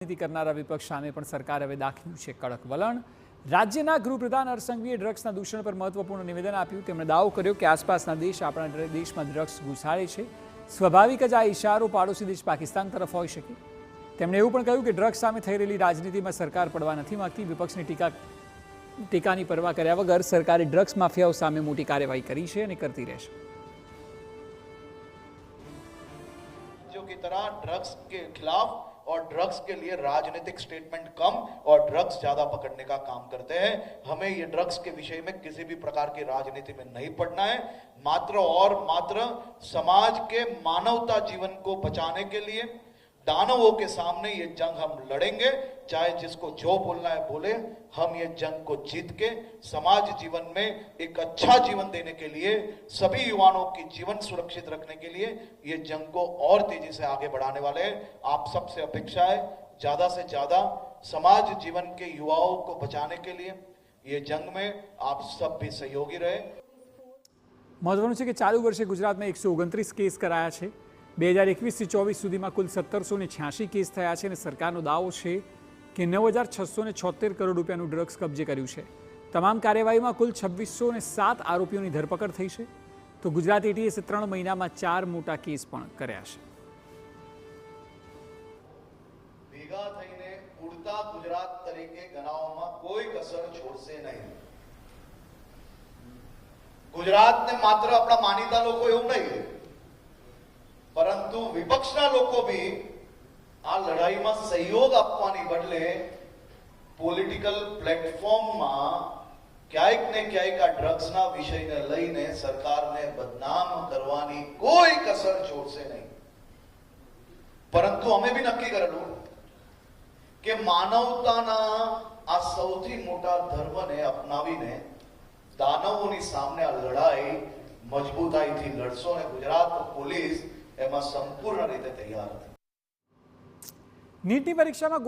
રાજનીતિ કરનારા વિપક્ષ સામે પણ સરકારે હવે દાખવ્યું છે કડક વલણ। રાજ્યના ગૃહપ્રધાન હર્ષ સંઘવીએ ડ્રગ્સના દૂષણ પર મહત્વપૂર્ણ નિવેદન આપ્યું। તેમણે દાવો કર્યો કે આસપાસના દેશ આપણા દેશમાં ડ્રગ્સ ઘુસાડે છે। સ્વાભાવિક જ આ ઇશારો પાડોશી દેશ પાકિસ્તાન તરફ હોઈ શકે। તેમણે એવું પણ કહ્યું કે ડ્રગ્સ સામે થઈ રહેલી રાજનીતિમાં સરકાર પડવા નથી માંગતી। વિપક્ષની ટીકાની પરવા કર્યા વગર સરકારે ડ્રગ્સ માફિયાઓ સામે મોટી કાર્યવાહી કરી છે અને કરતી રહેશે। की तरह ड्रग्स के खिलाफ और ड्रग्स के लिए राजनीतिक स्टेटमेंट कम और ड्रग्स ज्यादा पकड़ने का काम करते हैं। हमें ये ड्रग्स के विषय में किसी भी प्रकार की राजनीति में नहीं पड़ना है। मात्र और मात्र समाज के मानवता जीवन को बचाने के लिए दानवों के सामने ये जंग हम लड़ेंगे। चाहे जिसको जो बोलना है बोले, हम ये जंग को जीत के समाज जीवन में एक अच्छा जीवन देने के लिए, सभी युवाओं की जीवन सुरक्षित रखने के लिए ये जंग को और तेजी से आगे बढ़ाने वाले हैं। आप सबसे अपेक्षा है ज्यादा से ज्यादा समाज जीवन के युवाओं को बचाने के लिए ये जंग में आप सब भी सहयोगी रहे। महत्वનું છે કે ચાલુ વર્ષે ગુજરાતમાં 129 કેસ કરાયા છે। 2021 થી 24 સુધીમાં કુલ 1786 કેસ થયા છે અને સરકારનો દાવો છે કે 9676 કરોડ રૂપિયાનું ડ્રગ્સ કબજે કર્યું છે। તમામ કાર્યવાહીમાં કુલ 2607 આરોપીઓની ધરપકડ થઈ છે। તો ગુજરાત એટીએસે 3 મહિનામાં 4 મોટા કેસ પણ કર્યા છે। ભેગા થઈને ઉડતા ગુજરાત તરીકે ગણાવવામાં કોઈ કસર છોડશે નહીં। ગુજરાતને માત્ર આપણા માનીતા લોકો એવું નહીં, પરંતુ વિપક્ષના લોકો બી આ લડાઈમાં સહયોગ આપવાની બદલે પોલિટિકલ પ્લેટફોર્મમાં ક્યાંક ને ક્યાંક આ ડ્રગ્સના વિષયને લઈને સરકારને બદનામ કરવાની કોઈ કસર છોડશે નહીં। પરંતુ અમે બી નક્કી કરેલું કે માનવતાના આ સૌથી મોટા ધર્મને અપનાવીને દાનવોની સામે આ લડાઈ મજબૂતાઈથી લડશો અને ગુજરાત પોલીસ એમાં સંપૂર્ણ રીતે તૈયાર હતી। નીટની પરીક્ષામાં ગોટાળા